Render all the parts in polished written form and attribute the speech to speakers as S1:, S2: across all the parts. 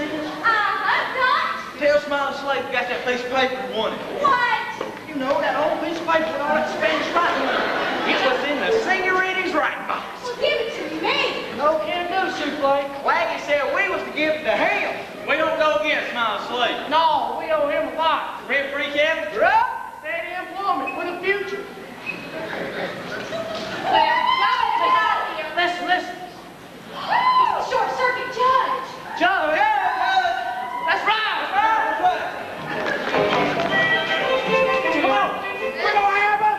S1: Snickers?
S2: Not.
S1: Tell Smiling Slate got that piece of paper and won it.
S2: What?
S1: You know, that old piece of paper with all that Spanish writing on it. It was in the Senorita's writing box.
S2: Well, give it to me.
S1: No can do, Souffle. Waggy said we was to give it to him. We don't go against Smiling Slate.
S3: No, we owe him a lot.
S1: Rent-free cabin?
S3: Right? Steady employment for the future.
S2: Well, y'all better get out of here.
S3: Listen, listen.
S2: It's the short circuit judge.
S3: Joe, yeah, that's right. Come on, we're gonna have a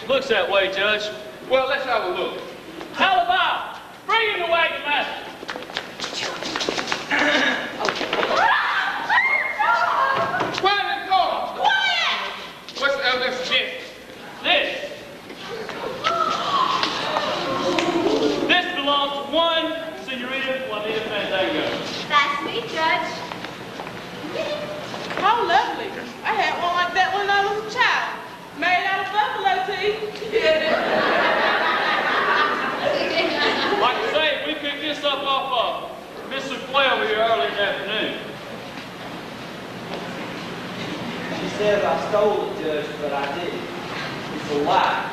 S4: Looks that way, Judge.
S5: Well, let's have a look.
S4: How about bring in the wagon master?
S5: Quiet, go!
S2: Quiet!
S5: What's the evidence against
S4: This. This belongs to one Senorita Juanita Fandango.
S2: That's me, Judge.
S3: how lovely. I had one like that when I was a child. Made out of buffalo teeth.
S4: Like I say, we picked this up off of Mr. Flail here early in the afternoon.
S1: She says I stole it, Judge, but I didn't. It's a lie.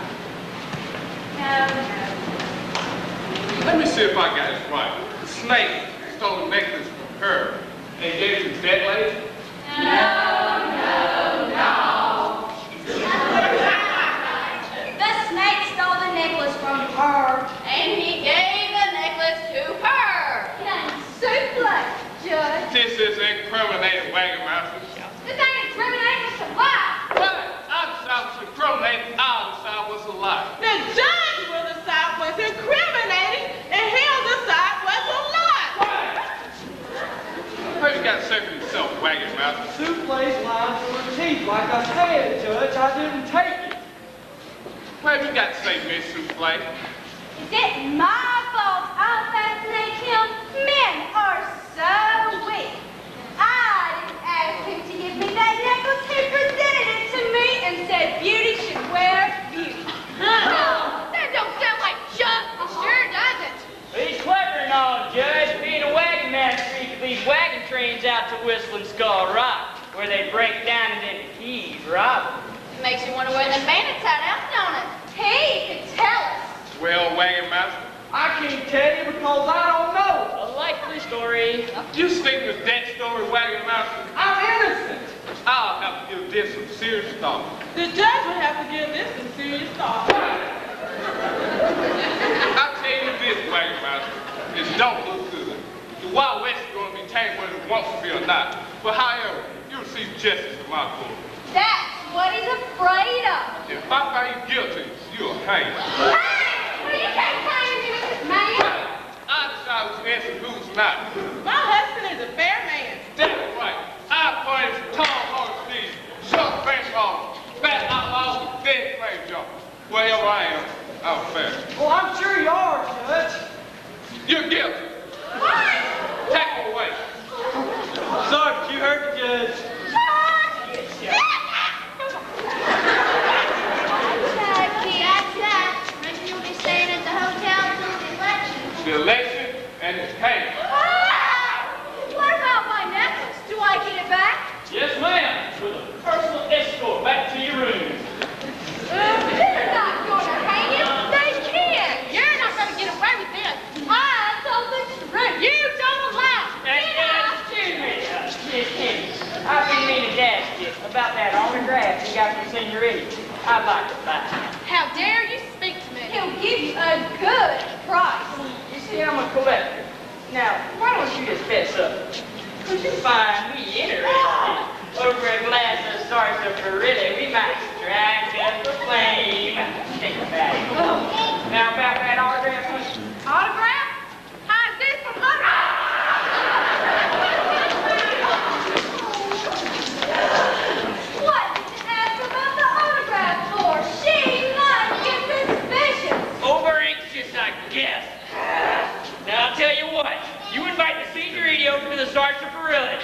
S5: Let me see if I got this right. The snake stole the necklace from her and gave it to that lady?
S2: No. The snake stole the necklace from her, and he gave the necklace to her. That's souffle, Judge.
S5: This is incriminating, Wagon Master.
S2: This ain't incriminating, it's a lie.
S5: Right. I decide what's incriminating, I decide what's a lie.
S3: The judge will decide what's incriminating, and he'll decide what's a lie.
S5: What you got to say for yourself, Wagon Master?
S1: Souffle's lying through her teeth. Like I said, Judge, I didn't take it.
S5: What have you got to say, Miss Souffle?
S2: Is it my fault I fascinate him? Men are so weak. I didn't ask him to give me that necklace. He presented it to me and said beauty should wear beauty. That don't sound like Chuck. It sure doesn't.
S6: He's clever and all, Judge. Being a wagon master, he could lead wagon trains out to Whistling Skull Rock, where they break down and then he's robbing.
S2: It makes you wonder where the bandits hide out, don't it? He could tell us.
S5: Well, Wagon Master,
S1: I can't tell you because I don't know.
S6: A likely story.
S5: you stick with that story, Wagon Master.
S1: I'm innocent.
S5: Ah, give this some serious thought.
S3: The judge will have to give this some serious thought.
S5: I'll tell you this, Wagon Master. It don't look good. The Wild West is going to be tamed whether it wants to be or not. But however, you'll see justice in my court.
S2: That's what he's afraid of.
S5: If I find you guilty, you'll hang.
S2: Hey! Well, you can't hang me with this man.
S5: I decide who's innocent, who's not.
S3: My husband is a fair man.
S5: That's right. I appointed tall horse thieves, short bench hogs, fat outlaws, dead flame jumpers. Wherever I am, I'm fair.
S1: Well, I'm sure you are, Judge.
S5: You're guilty.
S2: What?
S5: Take him away.
S1: Sorry, but you heard the judge.
S2: Reckon you'll be staying at the hotel until the election.
S5: The election and its payment.
S2: What about my necklace? Do I get it back?
S4: Yes, ma'am. With a personal escort back to your room.
S2: They're not gonna hang him. They can't. You're not gonna get away with this. I told them to run. You don't allow.
S6: Excuse me, Miss Kenny. I've been meaning to ask you about that autograph you got from Senorita. I'd like to buy it.
S2: How dare you speak to me? He'll give you a good price.
S6: You see, I'm a collector. Now, why don't you just fess up? Could you find me interested? Over a glass of sarsaparilla, we might strike up a flame. Think about it. Now, about that autograph, honey.
S2: Autograph? How's this for autograph? What did you ask about the autograph for? She might get suspicious.
S6: Over anxious, I guess. Now, I'll tell you what. You invite the senorita over to the sarsaparilla.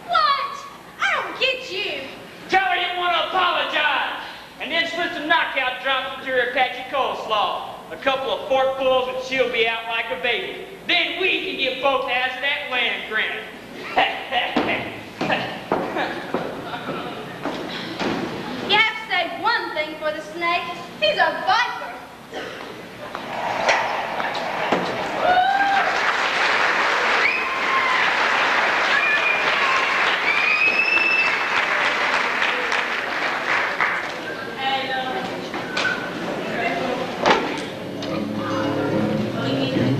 S2: What? I don't get you.
S6: Tell her you want to apologize. And then slip some knockout drops into her Apache coleslaw. A couple of forkfuls and she'll be out like a baby. Then we can get both halves of that land grant.
S2: You have to say one thing for the snake. He's a viper.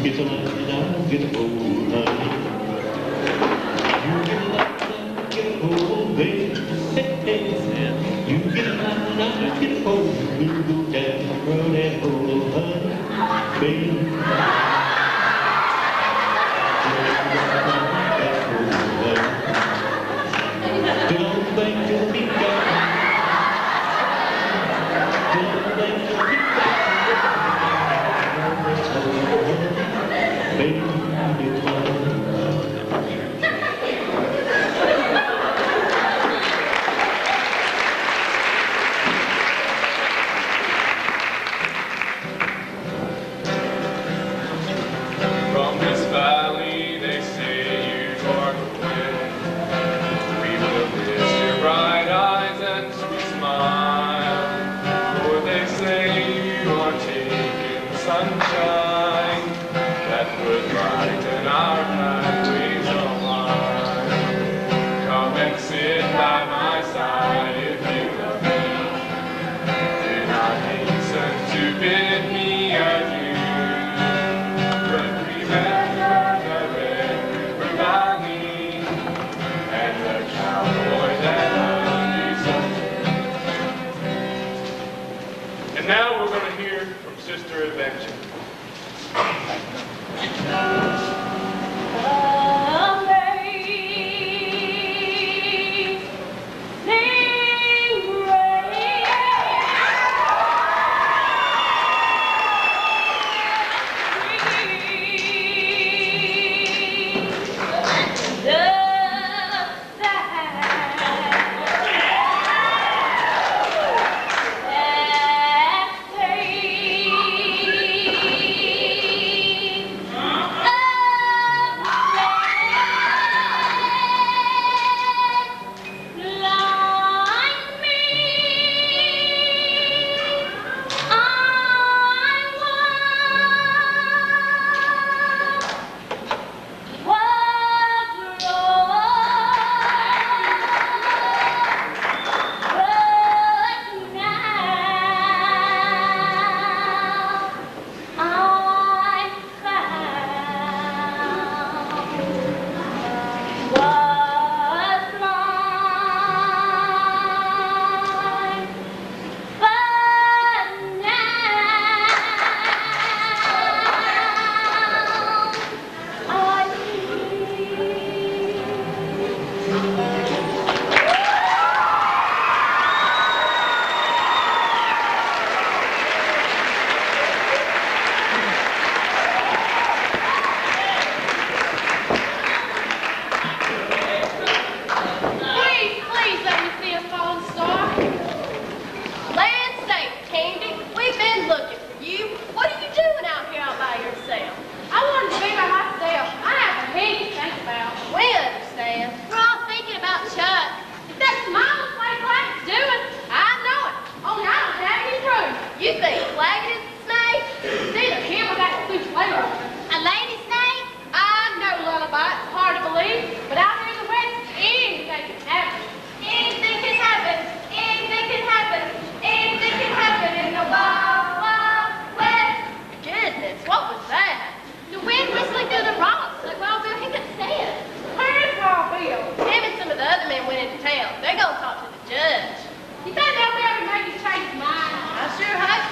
S7: Get a line down, get a hold, honey. You get a line down, get a hold, baby. You get a line down, get a hold. We'll go down the road and hold, honey, baby. Don't think you'll be gone. Don't think you'll be gone. Baby, you're mine.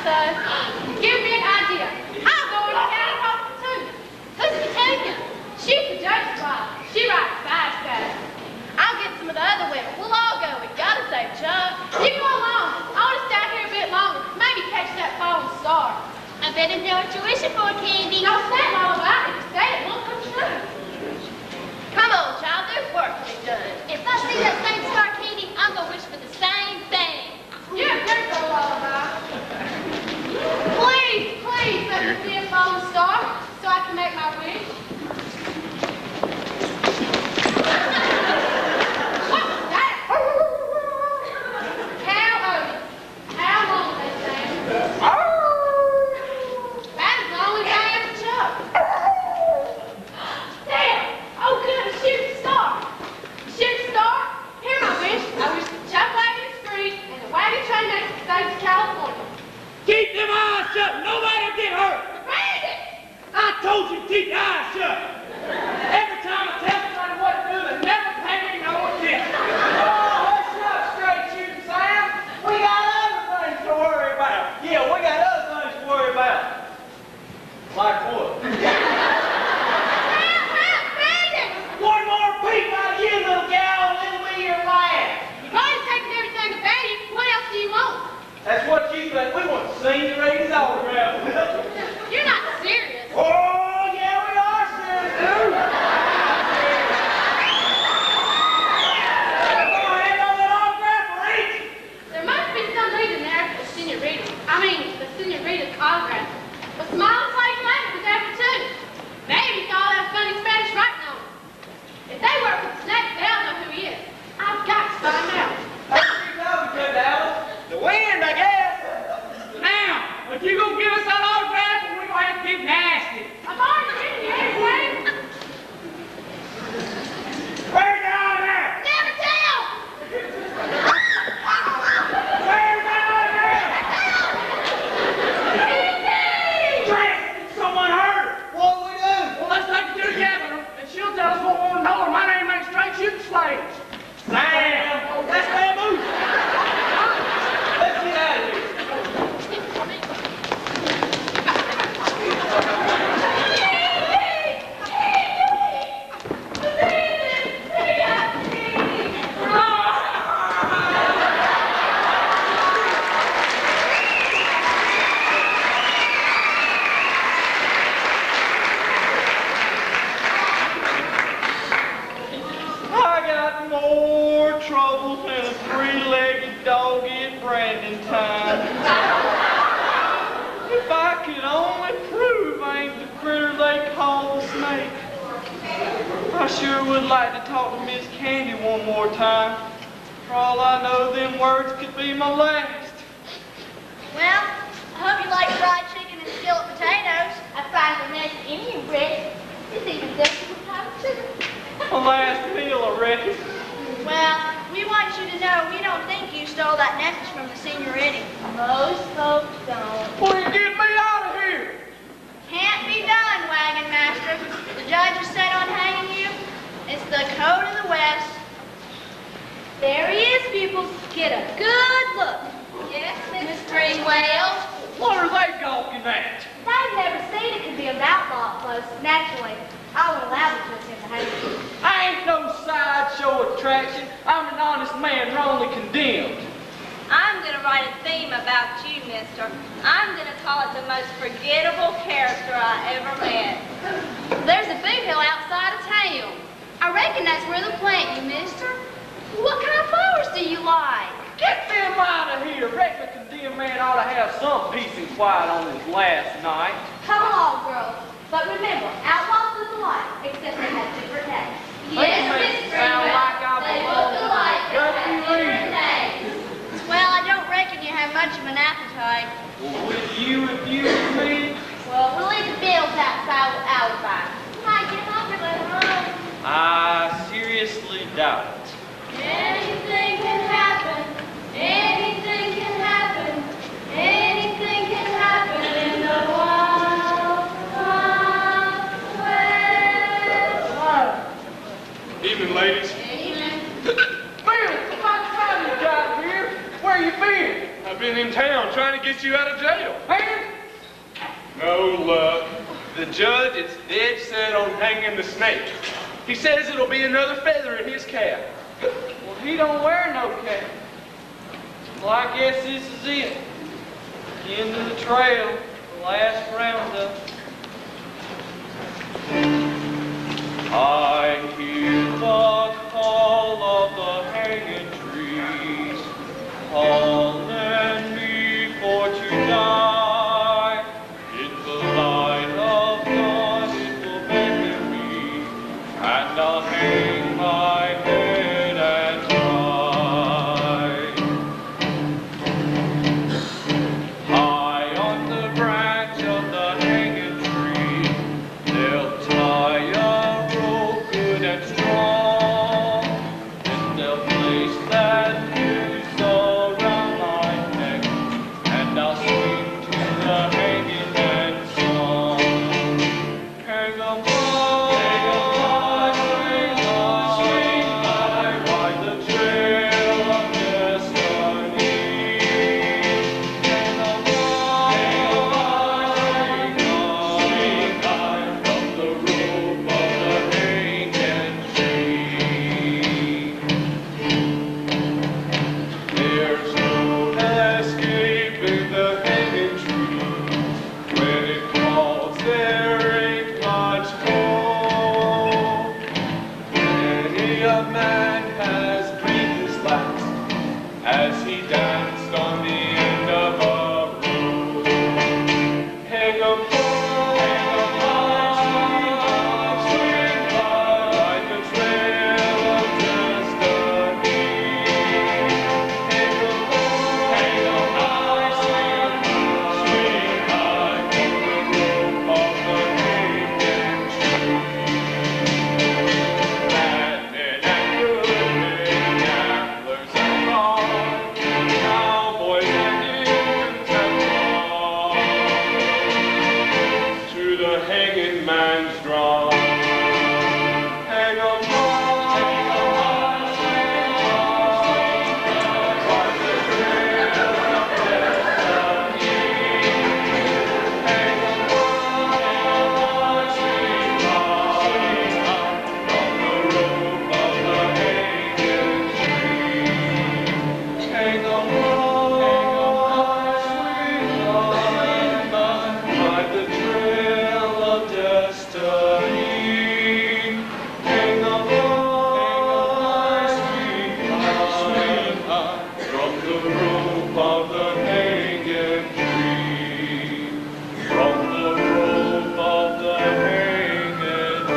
S2: son. Give me an idea. I'll go in the county hall for Petunia. Who's Petunia? She's the judge's wife. She writes fast. I'll get some of the other women. We'll all go. We gotta save Chuck. You go along. I want to stay here a bit longer. Maybe catch that falling star. I better know what you're wishing for, Candy. Don't say it all about it. If you say it, it won't come true. Come on, child. There's work to be done. If I see that same star, Candy, I'm gonna wish for the same thing. You're a good girl, Lullaby. Please, please, let me see a falling star so I can make my wish. What was that? Cow Otis. How long they say? That is the only thing I can chuck. Damn! Oh, good, a shooting star. Shooting star? Hear my wish. I wish the chuck wagon is free and the wagon train makes it safe to California.
S1: Keep them eyes shut. Nobody will get hurt.
S2: Randy!
S1: I told you to keep your eyes shut. Every time I tell somebody what to do, they never pay me no attention. Oh, let's not straight shooting, Sam. We got other things to worry about. Yeah, we got other things to worry about. Like what?
S2: Randy!
S1: One more peep out of you, little gal, and then we your last.
S2: You've already taken everything about you. What else do you want?
S1: That's what you think. We want to sing the Raiders autograph.
S2: You're not serious.
S1: Oh, yeah, we are serious, dude. Go ahead on that autograph, Reach.
S2: There must be some reason there for the senorita's autograph. But Smiley Pike County was there for two. Maybe he's all that funny Spanish writing on it. If they work with the snake, they'll know who he is. I've got to find out.
S1: That's pretty good, Dallas. The wind, I guess. Now, if you gonna give us that autograph, we're gonna have to get nasty.
S2: I've already written you anyway.
S1: Where's the autograph?
S2: Never tell!
S1: Where's the autograph? Trent, someone heard her. What do we do? Well, let's take her to the cabin, and she'll tell us what we want to know her. My name ain't straight shooting slaves. Sam, that's bamboo. Let's get out of here. I got more trouble than a three-legged dog in Brandon time. If I could only prove I ain't the critter they call the snake. I sure would like to talk to Miss Candy one more time. For all I know, them words could be my last.
S2: Well, I hope you like fried chicken and skillet potatoes. I find the next Indian bread is even better with powdered sugar.
S1: My last meal, I reckon.
S2: Well, we want you to know we don't think you stole that necklace from the senorita. Most folks don't.
S1: Well, you get me out of here.
S2: Can't be done, Wagon Master. The judge is set on hanging you. It's the code of the West. There he is, people. Get a good look. Yes, Miss Greenwell.
S1: What are they gawking at?
S2: I've never seen it could be an outlaw close. Naturally, I would allow the judge to hang you.
S1: I ain't no sideshow attraction. I'm an honest man wrongly condemned.
S8: I'm going to write a theme about you, mister. I'm going to call it the most forgettable character I ever met.
S2: There's a big hill outside of town. I reckon that's where they'll plant you, mister. What kind of flowers do you like?
S1: Get them out of here. Reckon the condemned man ought to have some peace and quiet on his last night.
S2: Come along, girls. But remember, outlaws look alike, except they have different names.
S1: Yes, Miss Greenwell, they look alike, but have different
S2: names. Well, I don't reckon you have much of an appetite.
S1: Well, with you, if you with me.
S2: Well, we'll leave the bills outside with alibi. You might get hungry later on.
S1: I seriously doubt it.
S2: Anything can happen. Anything can happen. Anything can happen in the wild, wild west.
S5: Evening, ladies.
S2: Evening.
S1: Bill, about time you got here. Where you been?
S5: I I've been in town trying to get you out of jail.
S1: Man,
S5: No luck. The judge is dead set on hanging the snake. He says it'll be another feather in his cap.
S1: well, he don't wear no cap. Well, I guess this is it. The end of the trail, the last roundup.
S4: I hear the call of the hanging trees, calling me for to die. In the light of dawn it will beckon me, and I'll hang my head and die. High on the branch of the hanging tree, they'll tie a rope good and strong, and they'll place that noose around my neck, and I'll swing to the hanging man song. Hang 'em high, swing high, ride the trail of destiny. Hang 'em high, swing high, from the rope of the hanging tree. There's no escaping the hanging tree. When it calls, there ain't much more. Many a man has breathed his last as he danced on the end of a rope. Hang 'em high, swing high, like the trail of destiny. Hang 'em high, swing high, from the rope of the hanging tree. Bad men and good men, gamblers and wrong, cowboys and Indians have gone to the hanging man's draw. Hang 'em high, swing high, ride the trail of destiny. Hang 'em high, swing high, from the rope of the hanging tree. Hang 'em high, swing high, ride the trail of destiny. Hang 'em high, swing high, from the rope of the hanging tree. From the rope of the hanging tree.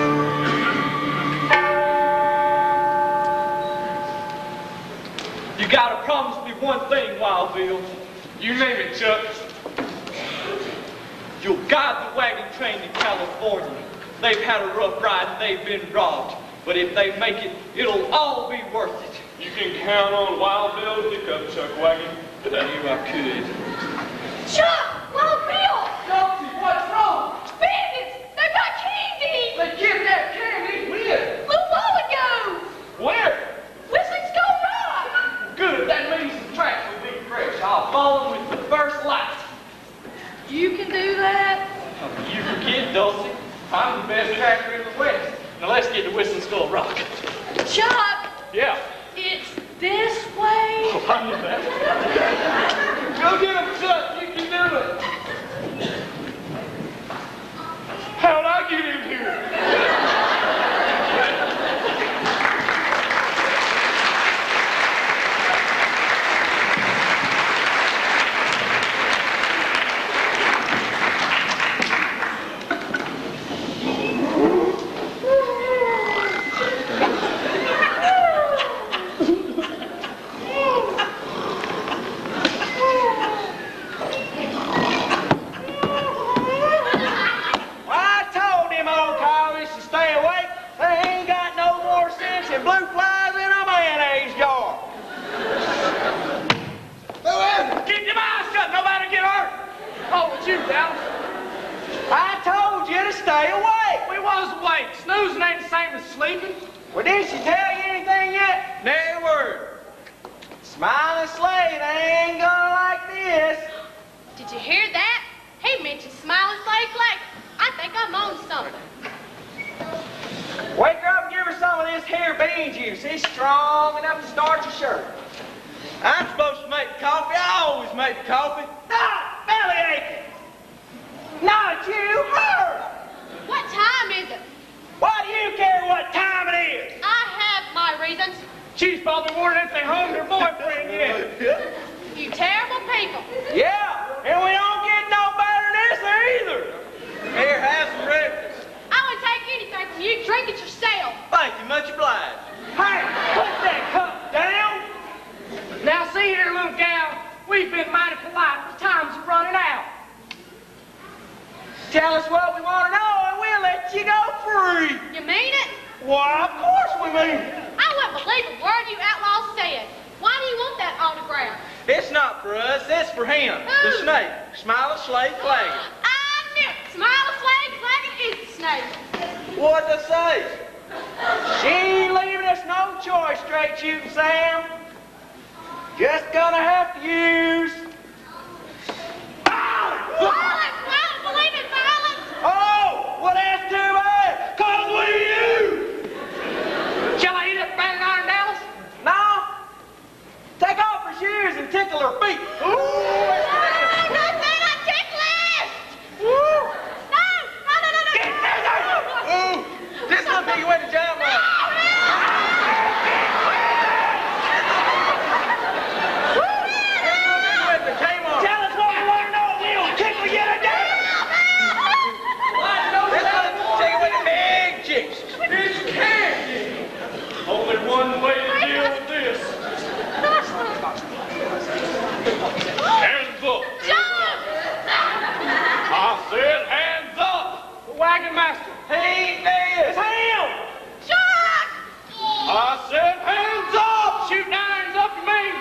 S1: You gotta promise me one thing, Wild Bill.
S5: You name it, Chuck.
S1: You'll guide the wagon train to California. They've had a rough ride and they've been robbed. But if they make it, it'll all be worth it.
S4: You can count on Wild Bill to pick up Chuck Wagon.
S1: But I knew I could.
S2: Chuck! Wild Bill!
S1: Dopsy, what's wrong?
S2: Bandits! They got candy!
S1: They kidnapped Candy. When?
S2: A little while ago!
S1: Where?
S2: Whistling Skull Rock!
S1: Good, that means the tracks will be fresh. I'll follow them with the first light.
S2: You can do that?
S1: You forget, Dulcie. I'm the best tracker in the West. Now let's get to Whistling Skull Rock.
S2: Chuck!
S1: Yeah.
S2: It's this way.
S1: I knew that. Go get him, Chuck. You can do it.
S5: How'd I get in here?
S1: I told them old cowards to stay awake. They ain't got no more sense than blue flies in a mayonnaise jar.
S5: Keep your eyes shut, nobody get hurt.
S1: Oh, it's you, Dallas. I told you to stay awake.
S5: We was awake. Snoozing ain't the same as sleeping.
S1: Well, did she tell you anything yet?
S5: Nay word.
S1: Smiling Slade ain't gonna like this.
S2: Did you hear that? He mentioned Smiling Slave Lake. I think I'm on something.
S1: Wake her up and give her some of this here bean juice. It's strong enough to starch a shirt. I'm supposed to make coffee. I always make coffee. Ah, belly aching. Not you, her.
S2: What time is it?
S1: Why do you care what time it is?
S2: I have my reasons.
S1: She's probably wondering if they home their boyfriend yet.
S2: You terrible people.
S1: Yeah, and we don't get no better than this either. Here, have some breakfast.
S2: I wouldn't take anything from you. Drink it yourself.
S1: Thank you, much obliged. Hey, put that cup down. Now, see here, little gal, we've been mighty polite, but time's running out. Tell us what we want to know, and we'll let you go free.
S2: You mean it?
S1: Why, of course we mean it.
S2: I wouldn't believe a word you outlaws said. Why do you want that autograph?
S1: It's not for us, it's for him, the snake, Smiling Slave Flagging.
S2: I knew it. Smiling Slave Flagging is the snake.
S1: What'd I say? She ain't leaving us no choice, straight shooting Sam. Just gonna have to use...
S2: Violence! Violence! Believe it, violence!
S1: Oh, well that's too bad, 'cause we use. Shall I eat up bang iron, Dallas? No. Take off her shoes and tickle her feet. Ooh,
S2: Not ticklish!
S1: Woo.
S2: No!
S1: Get busy! Ooh, this will be way to jump on. Tell us what we want to know. We'll tickle you to death. This one's taking away the big chicks.
S4: It's candy. Only one way to deal with this. Hands up.
S2: John!
S4: I said hands up.
S1: The wagon master. He ain't dead. It's him.
S2: John!
S4: I said hands up.
S1: Shooting irons up, you mean?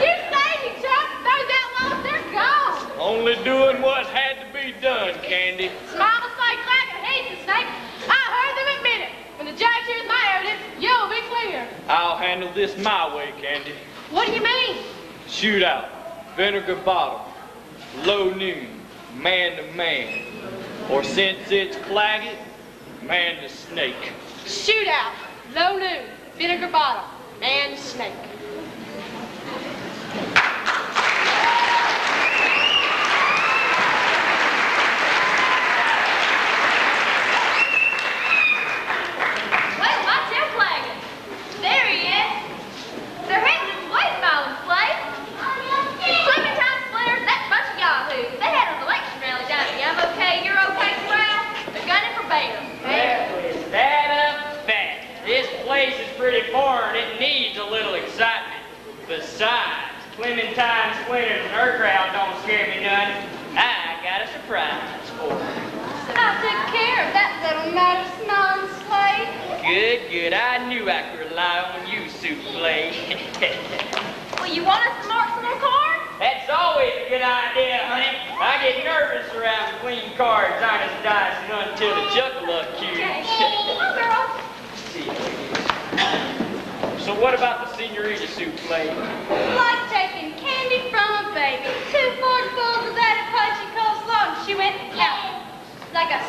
S2: You saved me, Chuck. Those outlaws, they're gone.
S4: Only doing what had to be done, Candy.
S2: Smiling Slave Flagging hates the snake. I heard them admit it. When the judge hears my evidence, you'll be clear.
S4: I'll handle this my way, Candy.
S2: What do you mean?
S4: Shootout, vinegar bottle, low noon, man to man. Or since it's Claggett, man to snake.
S2: Shootout, low noon, vinegar bottle, and snake.
S8: Well, my tail flagging. There he is. They're heading this way, Smiling Slave. Clementine Splitters, that bunch of yahoos. They had an election rally down at the I'm okay, you're okay crowd. They're gunning for Bader.
S6: Well, is that a fact? This place is pretty foreign. It needs a little excitement. Besides, Clementine Splitters and her crowd don't scare me none. I got a surprise for her.
S2: I took care of that little matter, Smiling Slave.
S6: Good. I knew I could rely on you, Souffle.
S8: Well, you want us to mark some more cards?
S6: That's always a good idea, honey. I get nervous around clean cards, honest dice, and until the juggler cues.
S8: Come on, girl.
S6: So what about the senorita Souffle?
S2: Like taking candy from a baby. 2 forkfuls of that punchy coleslaw, and she went out like a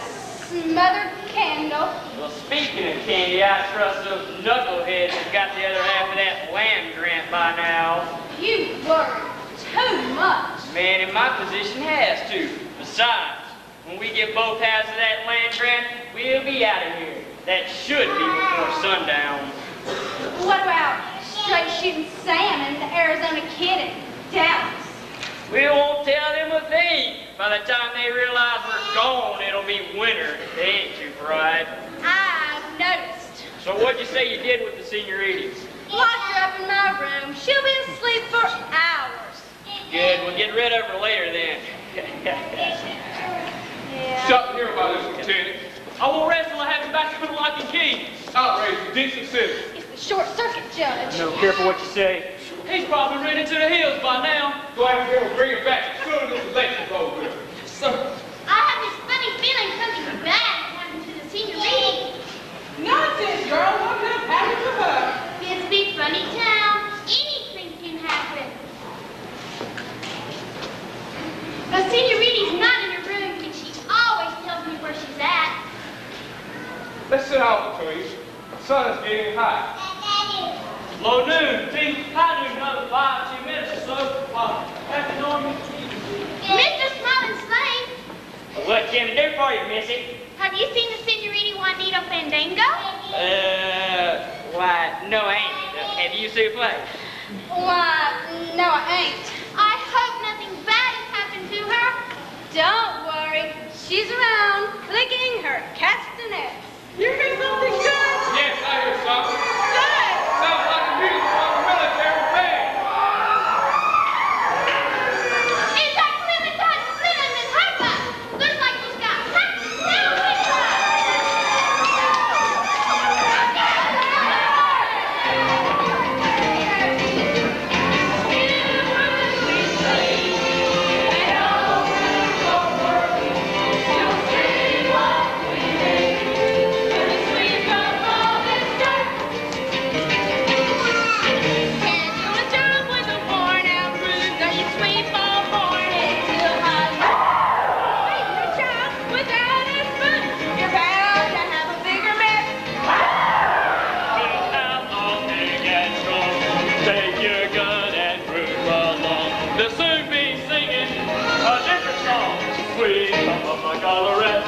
S2: smothered candle.
S6: Well, speaking of candy, I trust those knuckleheads have got the other half of that land grant by now.
S2: You worry too much.
S6: Man in my position has to. Besides, when we get both halves of that land grant, we'll be out of here. That should be before sundown.
S2: What about straight shooting Sam and the Arizona kid in Dallas?
S6: We won't tell them a thing. By the time they realize we're gone, it'll be winter. They ain't too bright.
S2: I've noticed.
S6: So what'd you say you did with the senoritas?
S2: Locked her up in my room. She'll be asleep for hours.
S6: Good, we'll get rid of her later then.
S2: Yeah.
S5: Something here about this, Lieutenant.
S6: I won't wrestle, I have him back to put a lock and key.
S5: Outrageous, decent citizen.
S2: It's the short circuit judge.
S6: No, careful what you say.
S9: He's probably ridden to the hills by now.
S5: Go after him and bring him back as soon as this election's over.
S9: Sir.
S8: I have this funny feeling something bad happened to the senior reading.
S3: Nonsense, girl. What could have happened to her?
S8: This be funny town. Anything can happen. The senior reading's not in her room, and she always tells me where she's at.
S5: Let's sit down between you. The sun is getting hot.
S9: Low noon. I knew another 5-10 minutes or so. Happy Norman.
S8: Mr. Smiling Slave,
S6: What can I do for you, Missy?
S8: have you seen the Senorita Juanita Fandango?
S6: Why, no, I ain't. Have you seen play?
S2: Why, no, I ain't.
S8: I hope nothing bad has happened to her.
S2: Don't worry. She's around, clicking her castanets.
S3: You hear something good?
S5: Yes, I hear something.
S3: Good.
S5: Sounds like the music from a military band.
S8: It's that Clementine Slim and Harper. Looks like she's got practice now with her.
S4: Take your gun and prove along. They'll soon be singing a different song. Sweet Mama Colorette.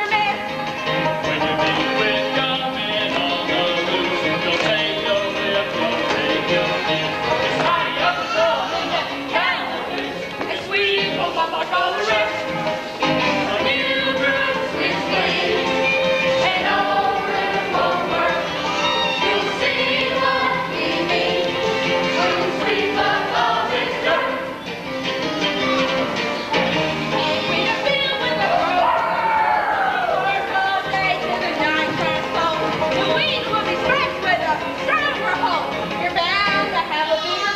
S4: When you meet with gum and all the loose, don't take your lip, don't take your lips. It's mighty up and down, and sweet Mama Colorette. A new broom, sweet sleeve, and old broom won't work. You'll see what we mean when we sweep up all this dirt.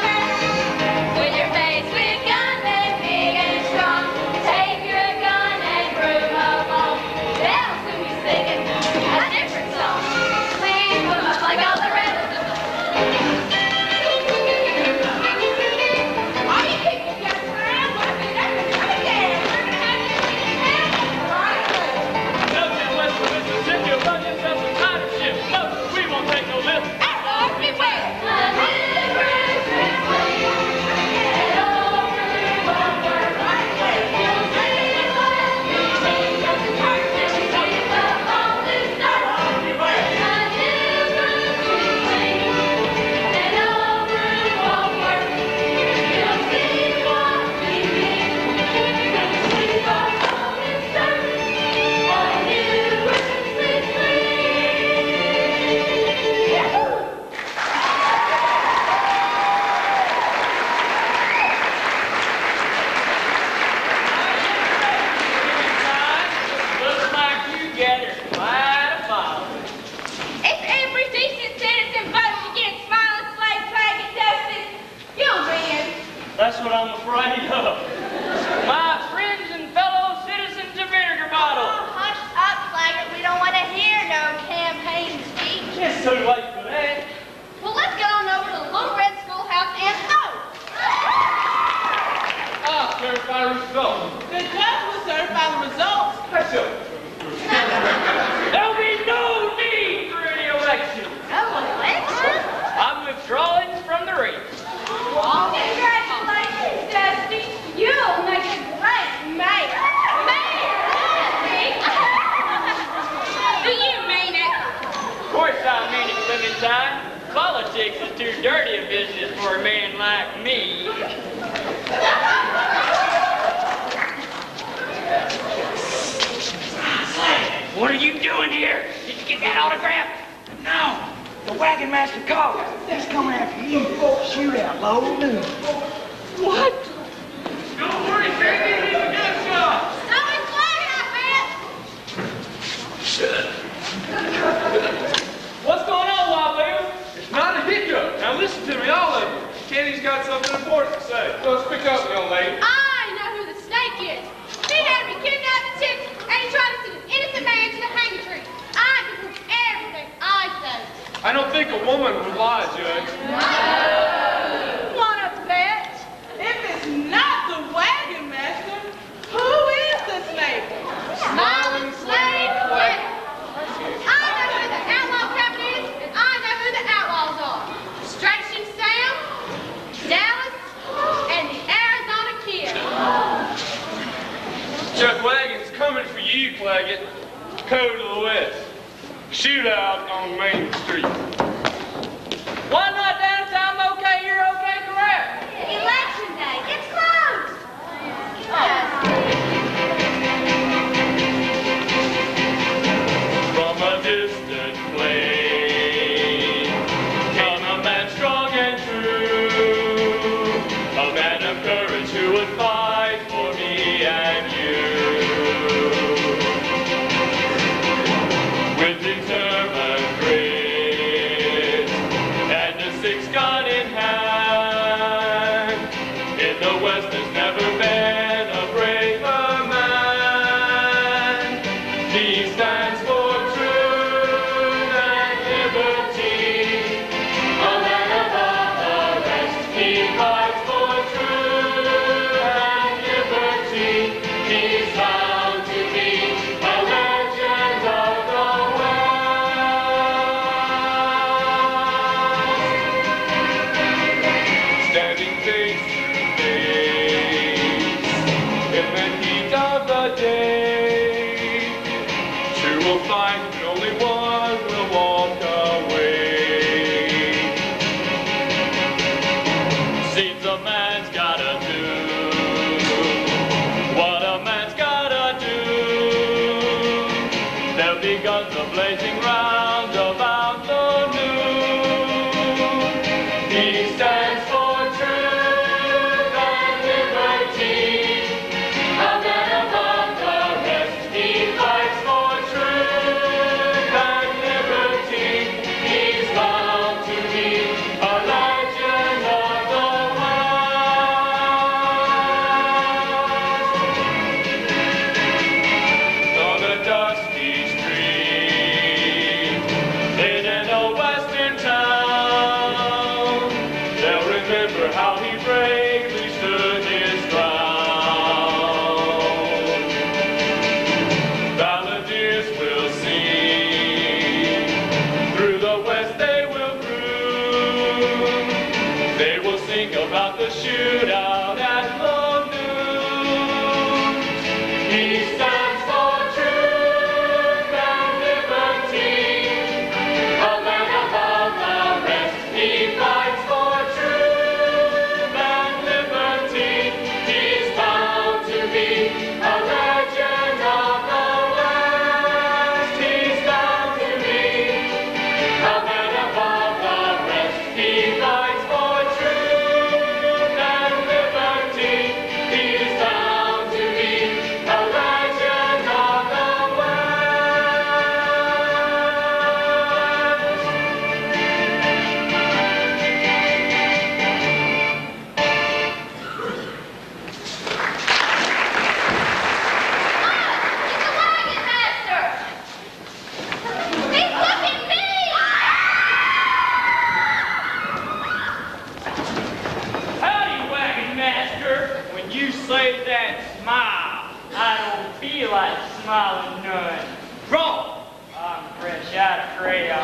S4: When you're faced with gunmen big and strong, take your gun and broom along. They'll soon be singing a different song. Sweet Mama like all the rest.
S2: All you people get around, what the heck is right there? We're gonna have to
S4: Southern West Mississippi will run themselves some kind of ship. No, we won't take no lip.
S6: Looks like you gathered quite a following.
S2: If every decent citizen votes against Smiling Slave Flag injustice, you'll win.
S9: That's what I'm afraid of. My friends and fellow citizens of Vinegar Bottle.
S2: Hush up, Flagger. We don't want to hear no campaign speech.
S9: It's too late for that.
S8: Well, let's get on over to the Little Red Schoolhouse and vote.
S5: Ah, certify results.
S3: The judge will certify the results.
S5: Let's go.
S9: There'll be no need for any election.
S8: No election?
S9: I'm withdrawing from the race.
S2: Congratulations, Dusty. You'll make a great mayor. Do you mean it?
S6: Of course I mean it, Clementine. Politics is too dirty a business for a man like me.
S1: autograph? No. The wagon master called. He's coming after you. Shootout, low noon.
S3: What?
S5: Don't worry, baby. He's a good shot.
S2: Someone's flag, I bet.
S9: What's going on, Wild Bill?
S5: It's not a hiccup. Now listen to me, all of you. Kenny's got something important to say. So speak up, young lady.
S8: I know who the snake is. He had me kidnapped and tipped, and he tried to send an innocent man to the hanging tree. I can prove everything I say.
S5: I don't think a woman would lie, Judge.
S3: Wanna bet? If it's not the wagon master, who is the snake?
S8: Smiling slave, yeah. I know who the outlaw captain is, and I know who the outlaws are. Stretching Sam, Dallas, and the Arizona Kid.
S5: Chuck Wagon's coming for you, Claggett. Code to the west. Shootout on Main Street.
S9: Why not downtown? Okay, you're okay, correct?
S2: Election day. It's closed.
S4: From a distant plain came a man strong and true, a man of courage who would fight for me and you. With determined grit and a six-gun in hand, in the West there's never been a braver man. He stands for truth and liberty, a man above the rest. He fights for truth and liberty. He's bound to be a legend of the West. Standing face to face in the heat of the day, two will fight, but only one will walk away. Seems a man's gotta do what a man's gotta do. There'll be guns a-blazing round about the noon. He stands for truth and liberty, a man above the rest. He fights for truth and liberty. He's bound to be a legend of the West. On a dusty street in an old western town, they'll remember how he bravely stood his ground. Balladeers will sing, through the West they will croon. They will sing about the shootout at low noon. He stands for truth and liberty, a man above the rest. He fights for truth and liberty. He's bound to be a legend of the West. He's bound to be a man above the rest. He fights for truth and liberty. He's bound to be a legend of the West.
S8: It's the wagon master. He's looking me.
S9: Howdy, wagon master. When you say that smile, I don't feel like smiling none. Wrong. I'm fresh out of crayon.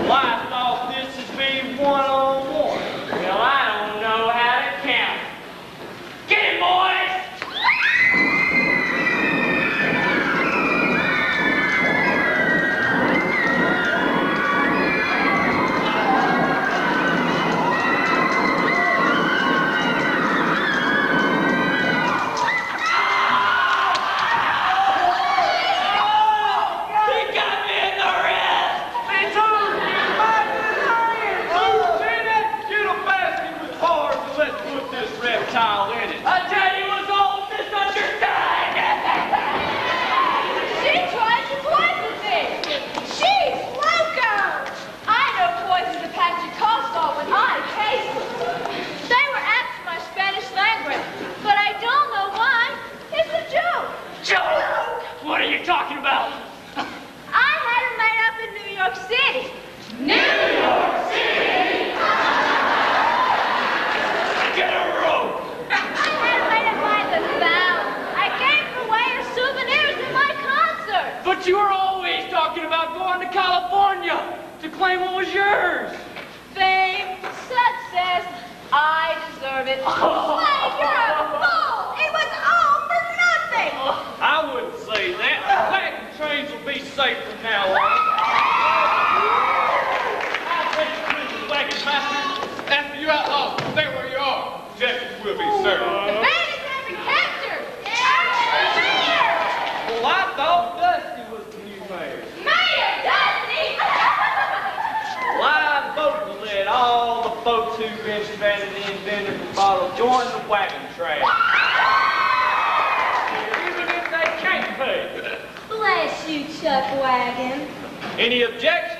S9: Well, I thought this would be one-on-one. Well, I don't know how to count. Get it, boys! He got me in the rib! claim what was yours.
S2: Fame, success, I deserve it. Slade, you're a fool! It was all for nothing!
S9: I wouldn't say that. Wagon trains will be safe from now on. I'll take you to the wagon master.
S5: After you outlaws, stay where you are. Justice will be served.
S2: The bandits have been captured!
S9: Well, I thought Dusty was the new mayor.
S2: Mayor Dusty!
S9: Well, I vote to let all the folks who've been stranded in Vanderbilt Bottle join the wagon train. Even if they can't pay.
S2: Bless you, Chuck Wagon.
S9: Any objections?